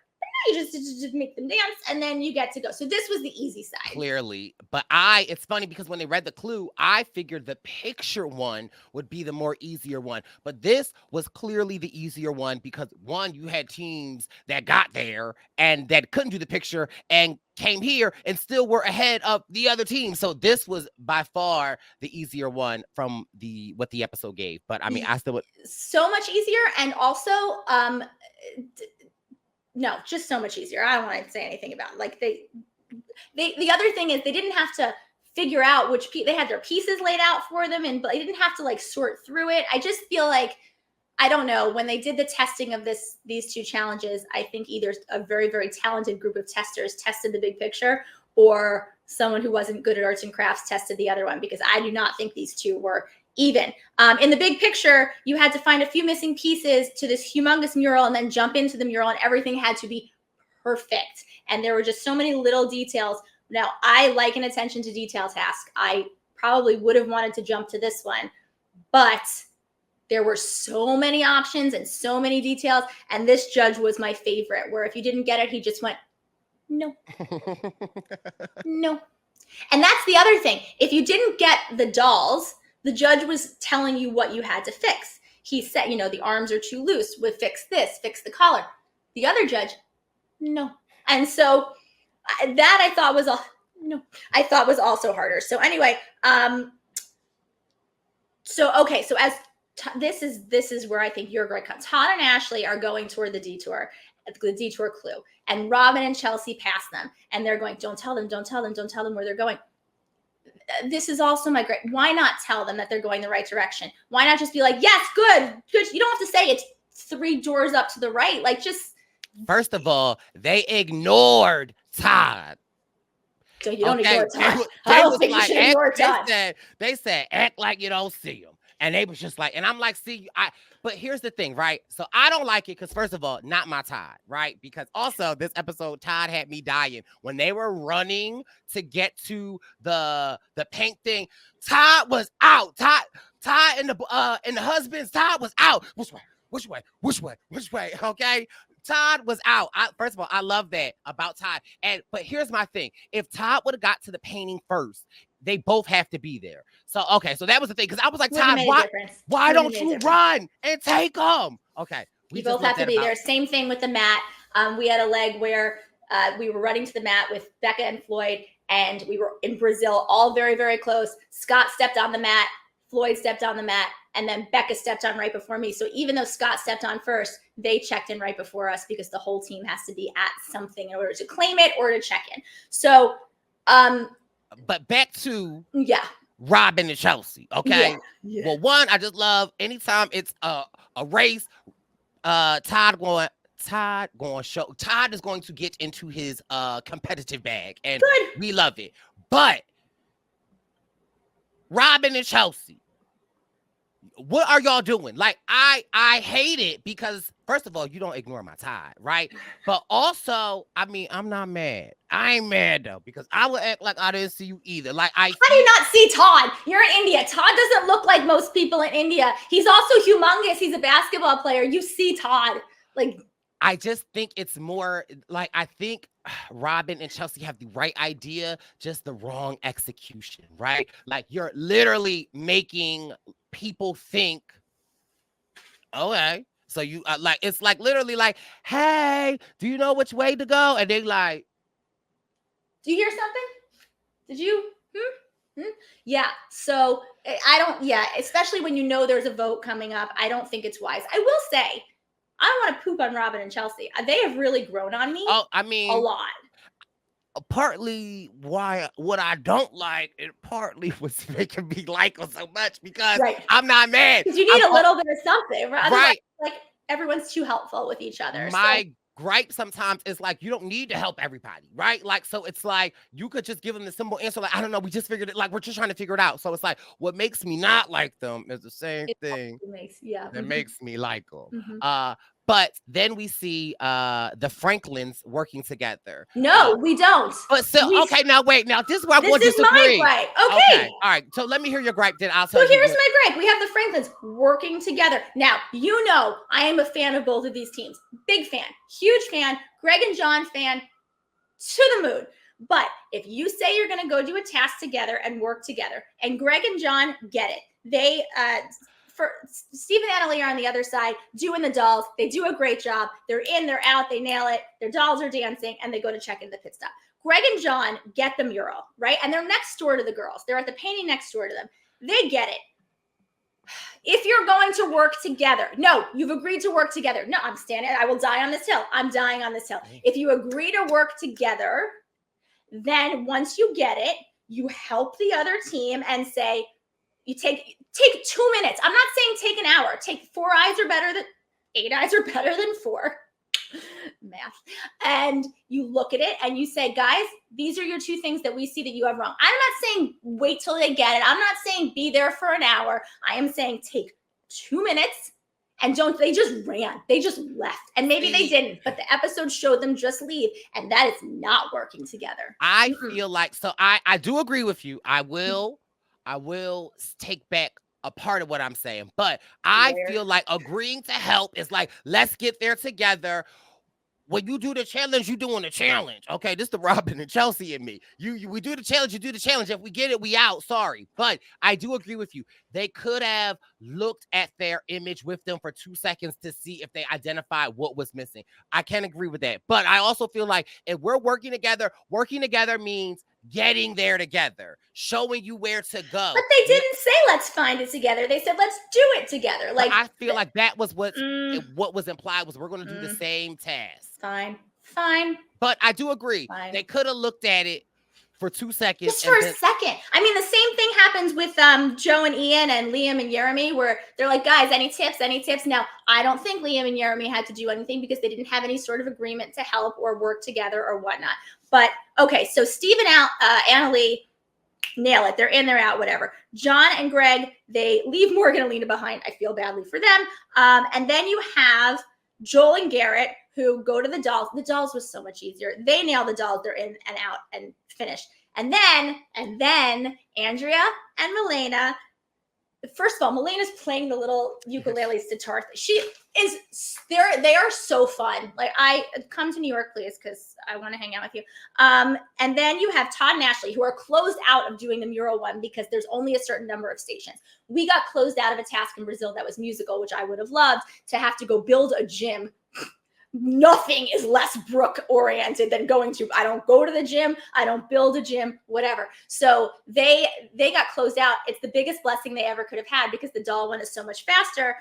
You just make them dance and then you get to go. So this was the easy side. Clearly. But it's funny because when they read the clue, I figured the picture one would be the more easier one. But this was clearly the easier one because one, you had teams that got there and that couldn't do the picture and came here and still were ahead of the other team. So this was by far the easier one from what the episode gave. But I mean, I still would. So much easier. And also, no, just so much easier. I don't want to say anything about it. Like the other thing is they didn't have to figure out which they had their pieces laid out for them, but they didn't have to like sort through it. I just feel like I don't know. When they did the testing of these two challenges, I think either a very, very talented group of testers tested the big picture, or someone who wasn't good at arts and crafts tested the other one, because I do not think these two were even. In the big picture, you had to find a few missing pieces to this humongous mural and then jump into the mural, and everything had to be perfect. And there were just so many little details. Now, I like an attention to detail task. I probably would have wanted to jump to this one, but there were so many options and so many details. And this judge was my favorite, where if you didn't get it, he just went, no, no. And that's the other thing. If you didn't get the dolls, the judge was telling you what you had to fix. He said, the arms are too loose. We'll fix this, fix the collar. The other judge, no. And so that I thought was also harder. So anyway, so as this is where I think you're great. Todd and Ashley are going toward the detour clue, and Robin and Chelsea pass them, and they're going, don't tell them where they're going. This is also my great. Why not tell them that they're going the right direction? Why not just be like, yes, good. You don't have to say it's 3 doors up to the right. Like, just. First of all, they ignored Todd. So you don't ignore Todd. I don't think you should ignore Todd. They said, act like you don't see him. And they was just like, and I'm like, but here's the thing, right? So I don't like it because, first of all, not my Todd, right? Because also this episode, Todd had me dying when they were running to get to the paint thing. Todd was out. Todd and the husband's Todd was out. Which way? Okay. Todd was out. First of all, I love that about Todd. But here's my thing. If Todd would have got to the painting first, they both have to be there. So that was the thing. Because I was like, Todd, why don't you run and take them? Okay. We both have to be there. Same thing with the mat. We had a leg where we were running to the mat with Becca and Floyd, and we were in Brazil, all very, very close. Scott stepped on the mat. Floyd stepped on the mat, and then Becca stepped on right before me. So even though Scott stepped on first, they checked in right before us, because the whole team has to be at something in order to claim it or to check in. So, but back to Robin and Chelsea. Okay. Yeah. Well, one, I just love anytime it's a race. Todd is going to get into his competitive bag, and we love it. But Robin and Chelsea, what are y'all doing? Like, I hate it because, first of all, you don't ignore my Todd, right? But also, I mean, I'm not mad. I ain't mad though, because I would act like I didn't see you either. Like, how do you not see Todd? You're in India. Todd doesn't look like most people in India. He's also humongous. He's a basketball player. You see Todd. Like, I just think it's more like, I think Robin and Chelsea have the right idea, just the wrong execution, right? Like, you're literally making people think, okay, so you like, it's like literally like, hey, do you know which way to go? And they like, do you hear something? Did you? Yeah. So especially when you know there's a vote coming up, I don't think it's wise. I will say, I don't want to poop on Robin and Chelsea. They have really grown on me. Oh, I mean, a lot. Partly what I don't like, it partly was making me like her so much, because I'm not mad. Because you need a little bit of something, right? Otherwise, like, everyone's too helpful with each other. My gripe sometimes is like, you don't need to help everybody, right? Like, so it's like, you could just give them the simple answer, like, I don't know, we just figured it, like, we're just trying to figure it out. So it's like, what makes me not like them is the same thing that makes me like them. But then we see the Franklins working together. No, we don't. But still, okay, now wait. Now this is where I want to disagree. This is my gripe. Okay. All right. So let me hear your gripe. Then I'll tell you. So here's my gripe. We have the Franklins working together. Now, you know, I am a fan of both of these teams. Big fan. Huge fan. Greg and John fan. To the moon. But if you say you're going to go do a task together and work together, and Greg and John get it, they for Steve and Annalie are on the other side doing the dolls. They do a great job. They're in, they're out, they nail it. Their dolls are dancing, and they go to check into the pit stop. Greg and John get the mural, right? And they're next door to the girls. They're at the painting next door to them. They get it. If you're going to work together, no, you've agreed to work together. No, I'm standing, I will die on this hill. I'm dying on this hill. If you agree to work together, then once you get it, you help the other team and say, You take 2 minutes. I'm not saying take an hour. Take 4 eyes are better than 8 eyes are better than 4. Math. And you look at it and you say, guys, these are your 2 things that we see that you have wrong. I'm not saying wait till they get it. I'm not saying be there for an hour. I am saying take 2 minutes and they just ran. They just left. And maybe they didn't, but the episode showed them just leave. And that is not working together. I feel like, so I do agree with you. I will take back a part of what I'm saying, but I feel like agreeing to help is like, let's get there together. When you do the challenge, you doing the challenge. Okay, this is the Robin and Chelsea and me. We do the challenge, you do the challenge. If we get it, we out. Sorry. But I do agree with you. They could have looked at their image with them for 2 seconds to see if they identified what was missing. I can agree with that. But I also feel like if we're working together means getting there together, showing you where to go. But they didn't say let's find it together. They said let's do it together. Like, I feel like that was what was implied was we're going to do the same task. Fine. But I do agree. They could have looked at it for 2 seconds. Just for a second. I mean, the same thing happens with Joe and Ian and Liam and Jeremy, where they're like, guys, any tips? Now, I don't think Liam and Jeremy had to do anything because they didn't have any sort of agreement to help or work together or whatnot. But okay, so Steve and Annalee nail it. They're in, they're out, whatever. John and Greg, they leave Morgan and Lena behind. I feel badly for them. And then you have Joel and Garrett, who go to the dolls. The dolls was so much easier. They nail the dolls. They're in and out and finished. And then Andrea and Milena. First of all, Milena's playing the little ukulele sitar. They are so fun. Like, I come to New York, please, because I want to hang out with you. And then you have Todd and Ashley, who are closed out of doing the mural one because there's only a certain number of stations. We got closed out of a task in Brazil that was musical, which I would have loved to have to go build a gym. Nothing is less Brooke oriented than going to, I don't go to the gym, I don't build a gym, whatever. So they got closed out. It's the biggest blessing they ever could have had because the doll one is so much faster.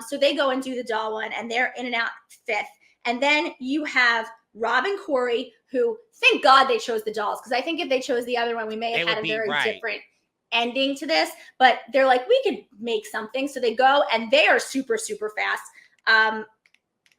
So they go and do the doll one and they're in and out 5th. And then you have Rob and Corey, who, thank God they chose the dolls, because I think if they chose the other one, we may have had a very different ending to this. But they're like, we could make something. So they go and they are super, super fast.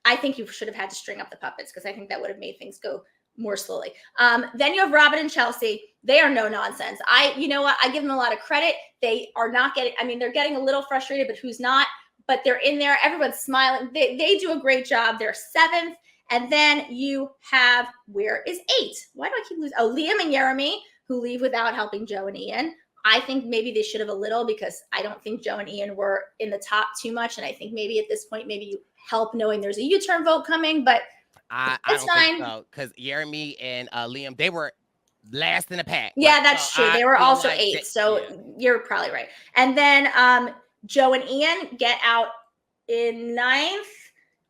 I think you should have had to string up the puppets because I think that would have made things go more slowly. Then you have Robin and Chelsea. They are no nonsense. You know what? I give them a lot of credit. They are not getting, I mean, they're getting a little frustrated, but who's not? But they're in there. Everyone's smiling. They do a great job. They're 7th. And then you have, where is 8? Why do I keep losing? Oh, Liam and Jeremy, who leave without helping Joe and Ian. I think maybe they should have a little because I don't think Joe and Ian were in the top too much. And I think maybe at this point, maybe you help knowing there's a U-turn vote coming, but I it's don't fine. think so, because Jeremy and Liam, they were last in the pack. Yeah, that's true. They were also 8, so you're probably right. And then Joe and Ian get out in 9th,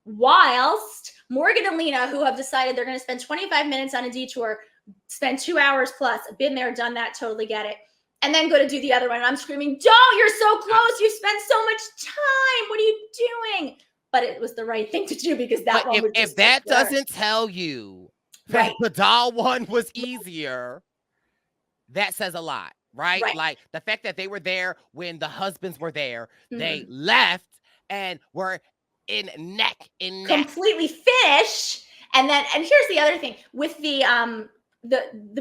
whilst Morgan and Lena, who have decided they're going to spend 25 minutes on a detour, spend 2 hours plus, been there, done that, totally get it. And then go to do the other one. And I'm screaming, don't, you're so close. You spent so much time. What are you doing? But it was the right thing to do because that one would just, if that doesn't tell you that the doll one was easier, that says a lot, right? Like the fact that they were there when the husbands were there, they left and were in neck. Completely finished. And here's the other thing with the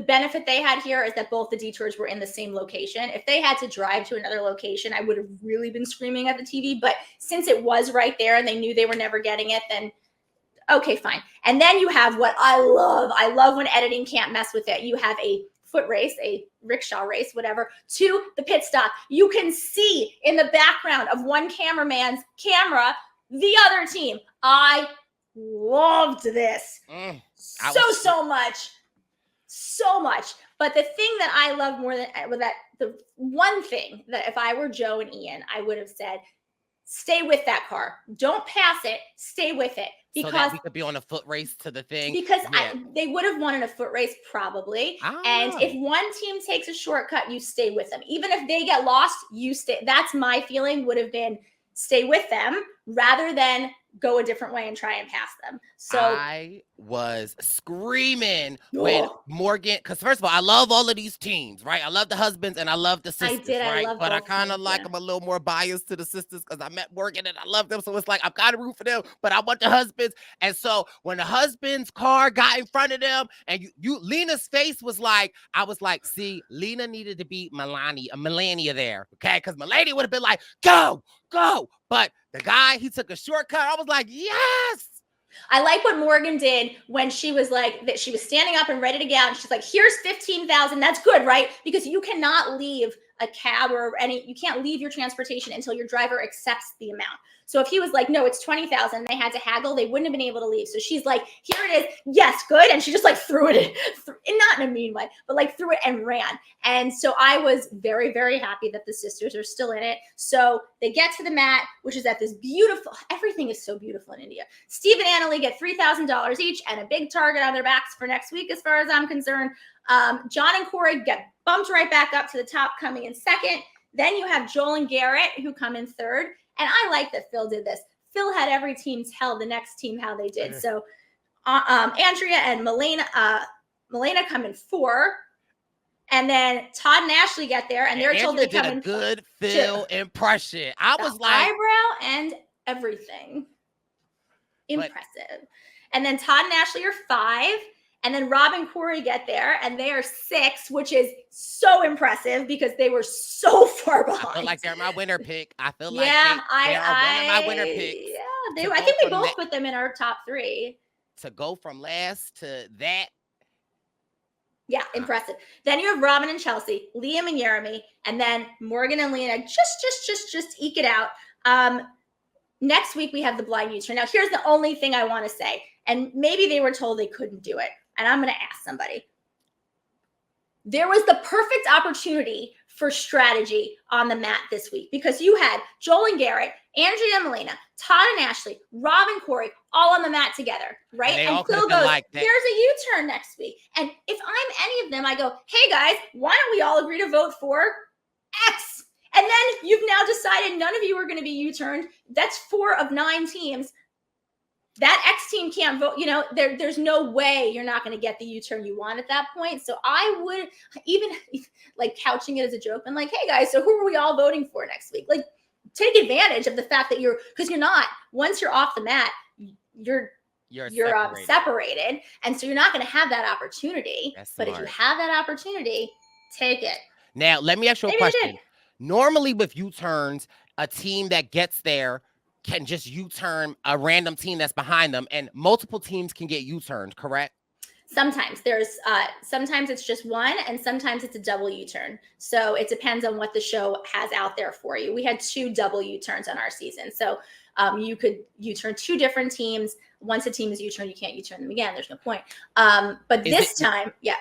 benefit they had here is that both the detours were in the same location. If they had to drive to another location, I would have really been screaming at the TV. But since it was right there and they knew they were never getting it, then okay, fine. And then you have what I love when editing can't mess with it. You have a foot race, a rickshaw race, whatever, to the pit stop. You can see in the background of one cameraman's camera the other team. I loved this so much. So much. But the thing that I love more than that, the one thing that if I were Joe and Ian, I would have said, stay with that car. Don't pass it. Stay with it. Because so that we could be on a foot race to the thing. Because they would have won in a foot race probably. And if one team takes a shortcut, you stay with them. Even if they get lost, you stay. That's my feeling would have been stay with them rather than go a different way and try and pass them. So I was screaming when oh, Morgan, because first of all, I love all of these teams, right? I love the husbands and I love the I sisters, did. I right? love But I both kind of teams, like yeah. I'm a little more biased to the sisters because I met Morgan and I love them. So it's like I'm kind of rooting for them, but I want the husbands. And so when the husband's car got in front of them, and Lena's face was like, I was like, see, Lena needed to be Melania there, okay? Because Melania would have been like, go. But the guy, he took a shortcut. I was like, yes. I like what Morgan did when she was like that. She was standing up and ready to get out. And she's like, "Here's 15,000. That's good, right? Because you cannot leave a cab or you can't leave your transportation until your driver accepts the amount. So if he was like, no, it's 20,000, they had to haggle, they wouldn't have been able to leave. So she's like, here it is. Yes, good. And she just like threw it in, not in a mean way, but like threw it and ran. And so I was very, very happy that the sisters are still in it. So they get to the mat, which is at this beautiful, everything is so beautiful in India. Steve and Annalie get $3,000 each and a big target on their backs for next week, as far as I'm concerned. John and Corey get bumped right back up to the top, coming in second. Then you have Joel and Garrett who come in third. And I like that Phil did this. Phil had every team tell the next team how they did. So Andrea and Melena come in 4. And then Todd and Ashley get there, and they're told they come in. Good Phil impression. I was like, eyebrow and everything. Impressive. And then Todd and Ashley are 5. And then Rob and Corey get there, and they are 6, which is so impressive because they were so far behind. I feel like they're my winner pick. I feel like they are one of my winner picks. Yeah, I think we both put them in our top 3. To go from last to that. Yeah, impressive. Then you have Robin and Chelsea, Liam and Jeremy, and then Morgan and Lena. Just eke it out. Next week we have the blind U-turn. Now here's the only thing I want to say, and maybe they were told they couldn't do it. And I'm going to ask somebody. There was the perfect opportunity for strategy on the mat this week because you had Joel and Garrett, Andrea and Melina, Todd and Ashley, Rob and Corey all on the mat together, right? And Phil goes, like there's a U-turn next week. And if I'm any of them, I go, hey guys, why don't we all agree to vote for X? And then you've now decided none of you are going to be U-turned. That's 4 of 9 teams. That X team can't vote, there's no way you're not going to get the U-turn you want at that point. So I would even like couching it as a joke and like, hey guys, so who are we all voting for next week? Like take advantage of the fact that because you're not, once you're off the mat, you're separated. And so you're not going to have that opportunity. But if you have that opportunity, take it. Now, let me ask you a question. Normally with U-turns, a team that gets there can just U-turn a random team that's behind them, and multiple teams can get U-turned, correct? Sometimes sometimes it's just one, and sometimes it's a double U-turn. So it depends on what the show has out there for you. We had 2 double U-turns on our season. So you could U-turn 2 different teams. Once a team is U-turned, you can't U-turn them again. There's no point. But this time, yeah.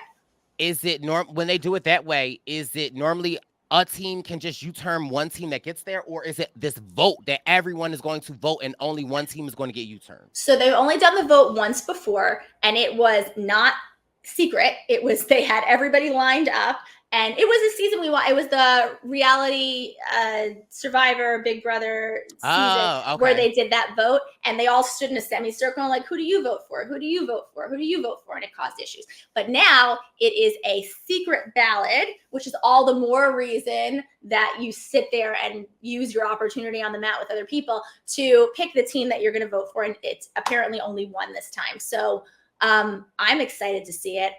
Is it when they do it that way, is it normally a team can just U-turn one team that gets there, or is it this vote that everyone is going to vote and only one team is going to get U-turned? So they've only done the vote once before, and it was not secret. It was, they had everybody lined up, and it was a season it was the reality Survivor Big Brother season where they did that vote, and they all stood in a semicircle like, who do you vote for? Who do you vote for? Who do you vote for? And it caused issues. But now it is a secret ballot, which is all the more reason that you sit there and use your opportunity on the mat with other people to pick the team that you're going to vote for. And it's apparently only one this time. So I'm excited to see it.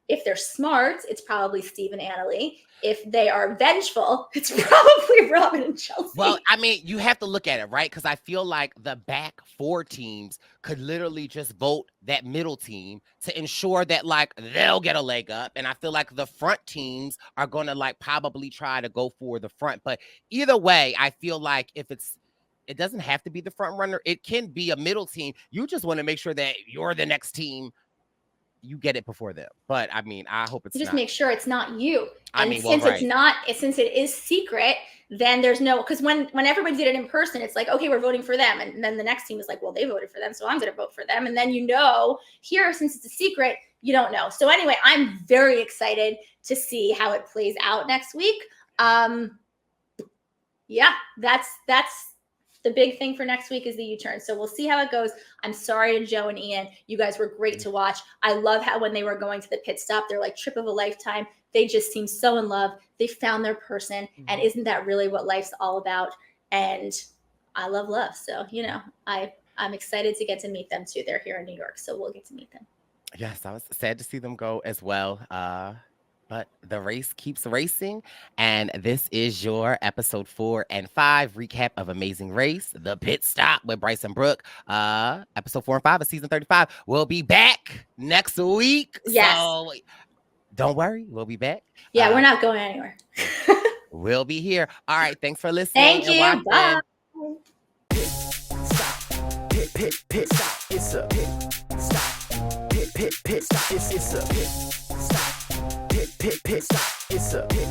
If they're smart, it's probably Steve and Annalie. If they are vengeful, it's probably Robin and Chelsea. Well, I mean, you have to look at it, right? Because I feel like the back 4 teams could literally just vote that middle team to ensure that, like, they'll get a leg up. And I feel like the front teams are going to, like, probably try to go for the front. But either way, I feel like it doesn't have to be the front runner. It can be a middle team. You just want to make sure that you're the next team. You get it before them. But I mean, I hope it's just make sure it's not you. And since it is secret, then there's no, because when everybody did it in person, it's like, okay, we're voting for them. And then the next team is like, well, they voted for them, so I'm going to vote for them. And then, here, since it's a secret, you don't know. So anyway, I'm very excited to see how it plays out next week. Yeah, that's the big thing for next week is the U-turn. So we'll see how it goes. I'm sorry to Joe and Ian. You guys were great to watch. I love how when they were going to the pit stop, they're like trip of a lifetime. They just seem so in love. They found their person. And isn't that really what life's all about? And I love love. So, you know, I'm excited to get to meet them too. They're here in New York, so we'll get to meet them. Yes, I was sad to see them go as well. But the race keeps racing. And this is your episode 4 and 5 recap of Amazing Race, the pit stop with Brice and Brooke. Episode 4 and 5 of season 35. We'll be back next week. Yes. So don't worry, we'll be back. Yeah, we're not going anywhere. We'll be here. All right, thanks for listening. Thank you. And Bye. Pit stop. It's a pit stop. Pit stop. It's a pit stop. Pit stop. It's a pit